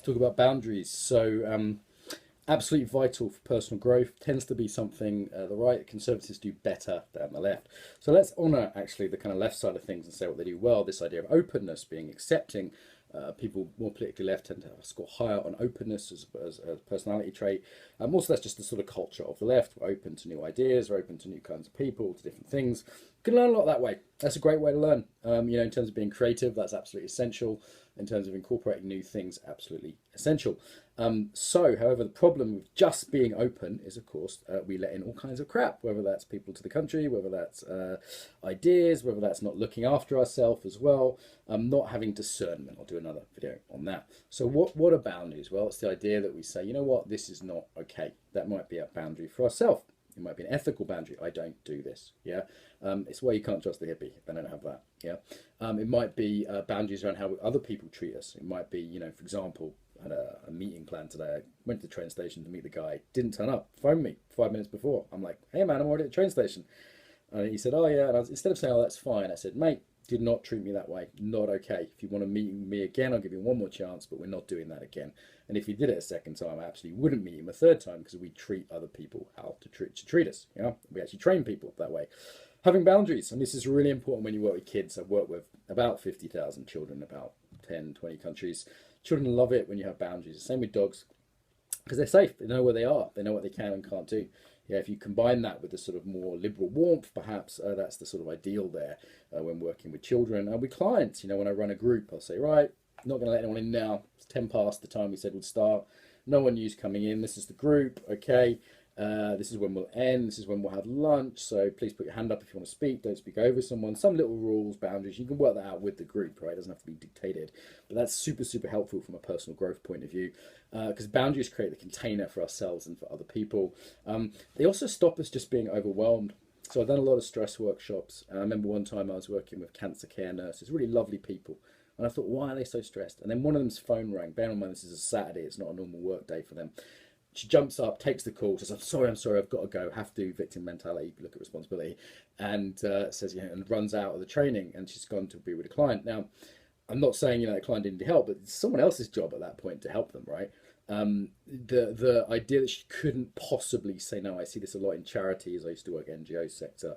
talk about boundaries. So, absolutely vital for personal growth, tends to be something the right conservatives do better than the left. So let's honour actually the kind of left side of things and say what they do well. This idea of openness, being accepting. People more politically left tend to score higher on openness as a personality trait. Also, that's just the sort of culture of the left. We're open to new ideas, we're open to new kinds of people, to different things. You can learn a lot that way. That's a great way to learn. In terms of being creative, that's absolutely essential. In terms of incorporating new things, absolutely essential. However, the problem with just being open is, of course, we let in all kinds of crap, whether that's people to the country, whether that's ideas, whether that's not looking after ourselves as well, not having discernment. I'll do another video on that. So what are boundaries? Well, it's the idea that we say, you know what, this is not okay. That might be a boundary for ourselves. It might be an ethical boundary. I don't do this. Yeah. It's why you can't trust the hippie. They don't have that. Yeah. It might be boundaries around how other people treat us. It might be, for example, I had a meeting planned today. I went to the train station to meet the guy. Didn't turn up. Phoned me 5 minutes before. I'm like, hey man, I'm already at the train station. And he said, oh yeah. And instead of saying, oh, that's fine, I said, mate, did not treat me that way. Not okay. If you want to meet me again, I'll give you one more chance, but we're not doing that again. And if you did it a second time, I absolutely wouldn't meet him a third time, because we treat other people how to treat us. We actually train people that way. Having boundaries, and this is really important when you work with kids. I've worked with about 50,000 children, about 10, 20 countries. Children love it when you have boundaries. Same with dogs, because they're safe. They know where they are. They know what they can and can't do. Yeah, if you combine that with the sort of more liberal warmth, perhaps that's the sort of ideal there when working with children and with clients. When I run a group, I'll say, right, not going to let anyone in now. It's 10 past the time we said we'd start. No one new's coming in. This is the group. Okay. This is when we'll end. This is when we'll have lunch. So please put your hand up if you want to speak. Don't speak over someone. Some little rules, boundaries. You can work that out with the group, right? It doesn't have to be dictated. But that's super, super helpful from a personal growth point of view, because boundaries create the container for ourselves and for other people. They also stop us just being overwhelmed. So I've done a lot of stress workshops. And I remember one time I was working with cancer care nurses, really lovely people. And I thought, why are they so stressed? And then one of them's phone rang. Bear in mind, this is a Saturday. It's not a normal work day for them. She jumps up, takes the call, says, I'm sorry, I've got to go, have to, victim mentality, look at responsibility, and says, and runs out of the training, and she's gone to be with a client. Now, I'm not saying, the client didn't help, but it's someone else's job at that point to help them, right? The idea that she couldn't possibly say no, I see this a lot in charities. I used to work NGO sector,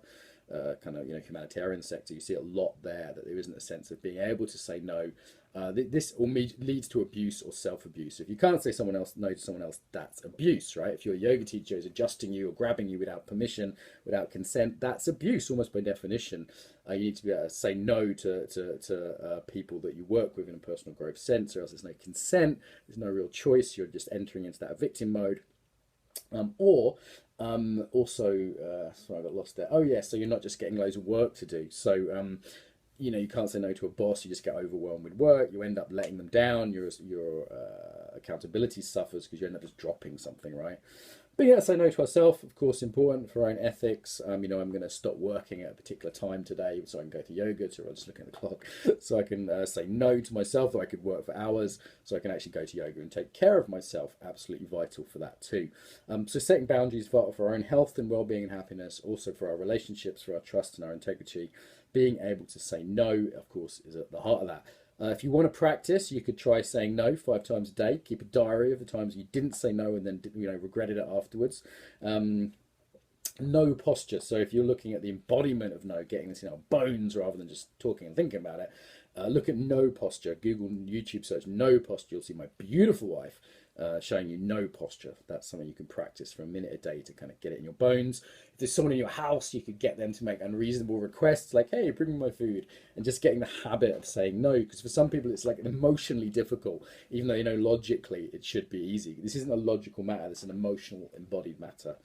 humanitarian sector. You see a lot there, that there isn't a sense of being able to say no. This leads to abuse or self-abuse. If you can't say no to someone else, that's abuse, right? If your yoga teacher is adjusting you or grabbing you without permission, without consent, that's abuse almost by definition. You need to be able to say no to people that you work with in a personal growth sense, or else there's no consent, there's no real choice, you're just entering into that victim mode. Sorry, I got lost there. Oh yeah, so you're not just getting loads of work to do. So you can't say no to a boss. You just get overwhelmed with work. You end up letting them down. Your accountability suffers because you end up just dropping something, right? But yeah, say no to ourselves, of course, important for our own ethics. I'm going to stop working at a particular time today so I can go to yoga, so I'm just looking at the clock, so I can say no to myself, though I could work for hours, so I can actually go to yoga and take care of myself. Absolutely vital for that too. So setting boundaries is vital for our own health and well-being and happiness, also for our relationships, for our trust and our integrity. Being able to say no, of course, is at the heart of that. If you want to practice, you could try saying no 5 times a day. Keep a diary of the times you didn't say no and then regretted it afterwards. No posture. So if you're looking at the embodiment of no, getting this bones rather than just talking and thinking about it, look at no posture. Google, YouTube search no posture. You'll see my beautiful wife showing you no posture. That's something you can practice for a minute a day to kind of get it in your bones. If there's someone in your house, you could get them to make unreasonable requests like, hey, bring me my food, and just getting the habit of saying no, because for some people it's like emotionally difficult, even though logically it should be easy. This isn't a logical matter, this is an emotional embodied matter.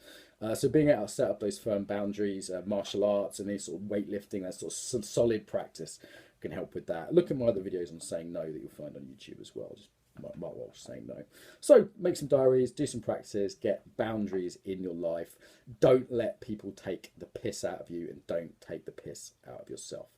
So being able to set up those firm boundaries, martial arts and this sort of weightlifting, that sort of solid practice can help with that. Look at my other videos on saying no that you'll find on YouTube as well. Just Mark Walsh saying no. So make some diaries, do some practices, get boundaries in your life. Don't let people take the piss out of you, and don't take the piss out of yourself.